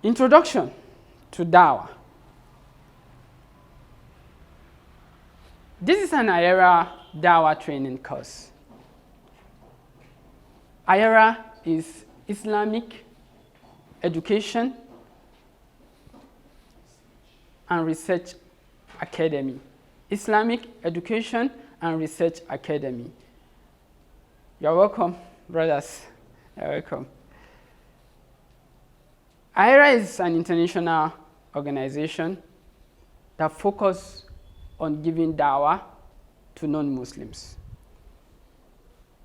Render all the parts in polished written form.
Introduction to Dawah. This is an iERA Dawah training course. iERA is Islamic Education and Research Academy. Islamic Education and Research Academy. You're welcome, brothers. You're welcome. iERA is an international organization that focuses on giving dawah to non-Muslims.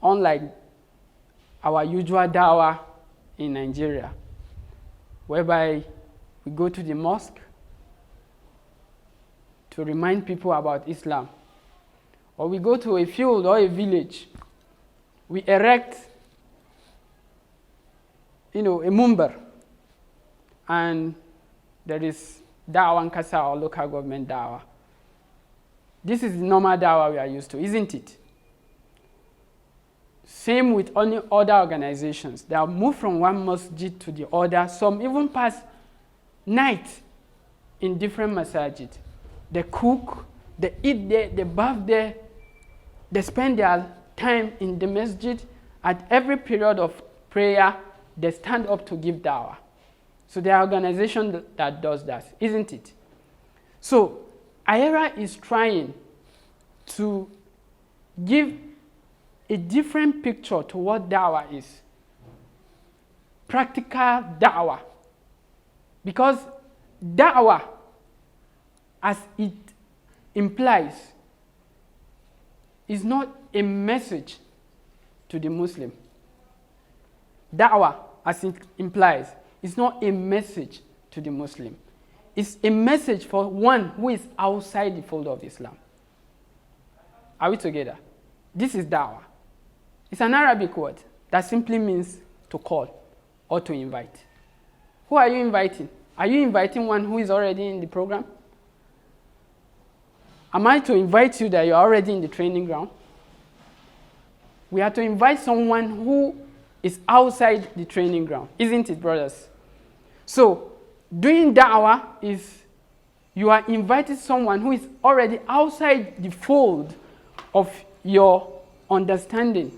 Unlike our usual dawah in Nigeria, whereby we go to the mosque to remind people about Islam, or we go to a field or a village, we erect, a mumbar, and there is dawah nkasa or local government dawah. This is the normal dawah we are used to, isn't it? Same with any other organizations. They have moved from one masjid to the other. Some even pass night in different masajid. They cook, they eat there, they bath there, they spend their time in the masjid. At every period of prayer, they stand up to give dawah. So there are organizations that does that, isn't it? So iERA is trying to give a different picture to what dawah is. Practical dawah. Because dawah, as it implies, is not a message to the Muslim. Dawah, as it implies, is not a message to the Muslim. It's a message for one who is outside the fold of Islam. Are we together? This is dawah. It's an Arabic word that simply means to call or to invite. Who are you inviting? Are you inviting one who is already in the program? Am I to invite you that you're already in the training ground? We are to invite someone who is outside the training ground, isn't it, brothers? So, doing da'wah is you are inviting someone who is already outside the fold of your understanding,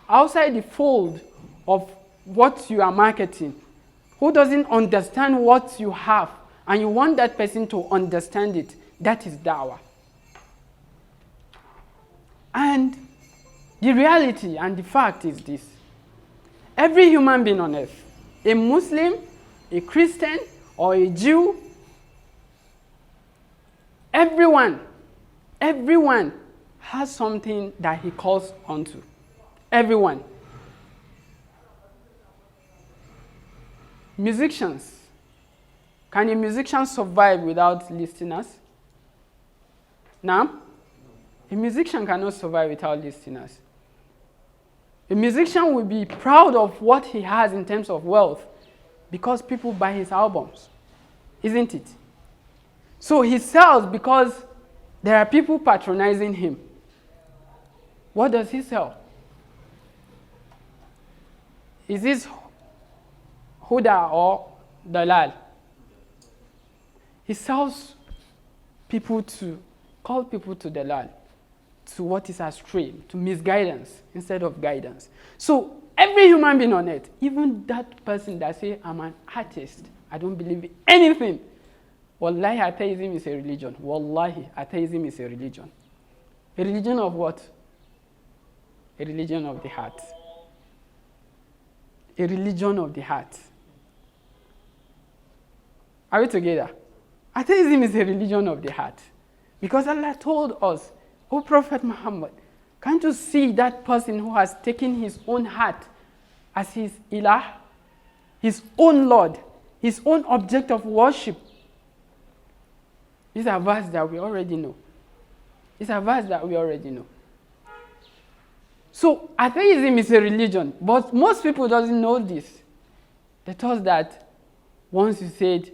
outside the fold of what you are marketing, who doesn't understand what you have, and you want that person to understand it. That is da'wah. And the reality and the fact is this. Every human being on earth, a Muslim, a Christian, or a Jew, everyone has something that he calls onto. Everyone. Musicians. Can a musician survive without listeners? No? A musician cannot survive without listeners. A musician will be proud of what he has in terms of wealth because people buy his albums, isn't it? So he sells because there are people patronizing him. What does he sell? Is this Huda or Dalal? He sells people to, call people to Dalal, to what is astray, to misguidance instead of guidance. So every human being on earth, even that person that say, I'm an artist, I don't believe in anything. Wallahi, atheism is a religion. Wallahi, atheism is a religion. A religion of what? A religion of the heart. A religion of the heart. Are we together? Atheism is a religion of the heart. Because Allah told us, O Prophet Muhammad, can't you see that person who has taken his own heart as his ilah, his own Lord, his own object of worship? These are verses that we already know. These are verses that we already know. So atheism is a religion, but most people doesn't know this. They thought that once you said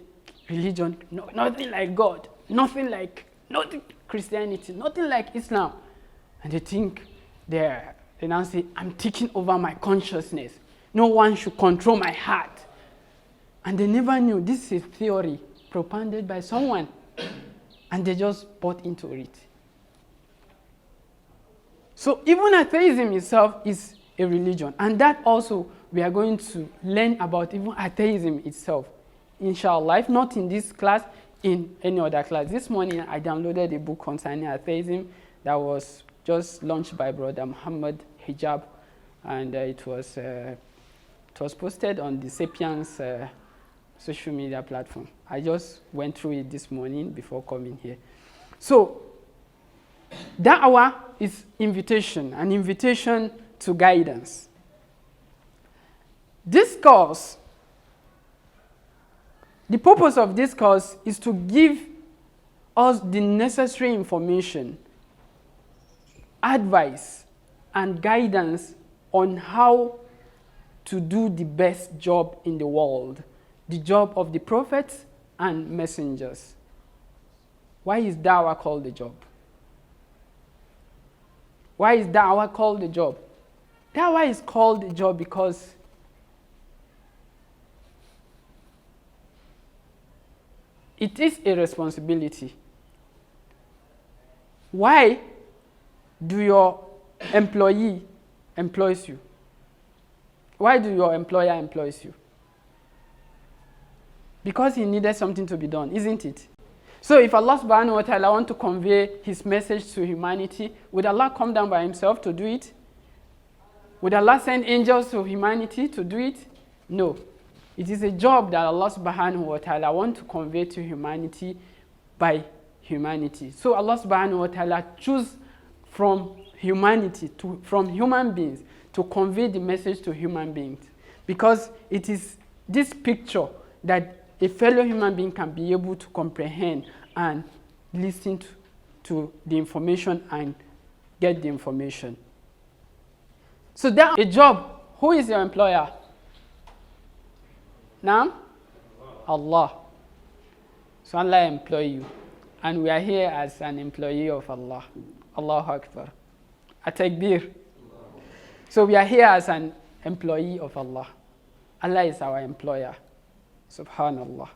religion, no, nothing like God, nothing Christianity, nothing like Islam, and they think they now say, I'm taking over my consciousness. No one should control my heart. And they never knew this is theory propounded by someone. And they just bought into it. So even atheism itself is a religion. And that also, we are going to learn about even atheism itself. Inshallah, if not in this class, in any other class. This morning, I downloaded a book concerning atheism that was just launched by Brother Muhammad Hijab. And it was posted on the Sapiens social media platform. I just went through it this morning before coming here. So, da'wah is invitation, an invitation to guidance. This course, the purpose of this course is to give us the necessary information, advice, and guidance on how to do the best job in the world, the job of the prophets and messengers. Why is da'wah called a job? Why is da'wah called a job? Da'wah is called a job because it is a responsibility. Why do your employee employs you? Why do your employer employs you? Because he needed something to be done, isn't it? So if Allah subhanahu wa ta'ala want to convey his message to humanity, would Allah come down by himself to do it? Would Allah send angels to humanity to do it? No. It is a job that Allah subhanahu wa ta'ala want to convey to humanity by humanity. So Allah subhanahu wa ta'ala choose from humanity, from human beings, to convey the message to human beings. Because it is this picture that a fellow human being can be able to comprehend and listen to the information and get the information. So that a job, who is your employer? Now? Allah. So Allah employ you. And we are here as an employee of Allah. Allahu Akbar. At-takbir. So we are here as an employee of Allah. Allah is our employer. Subhanallah.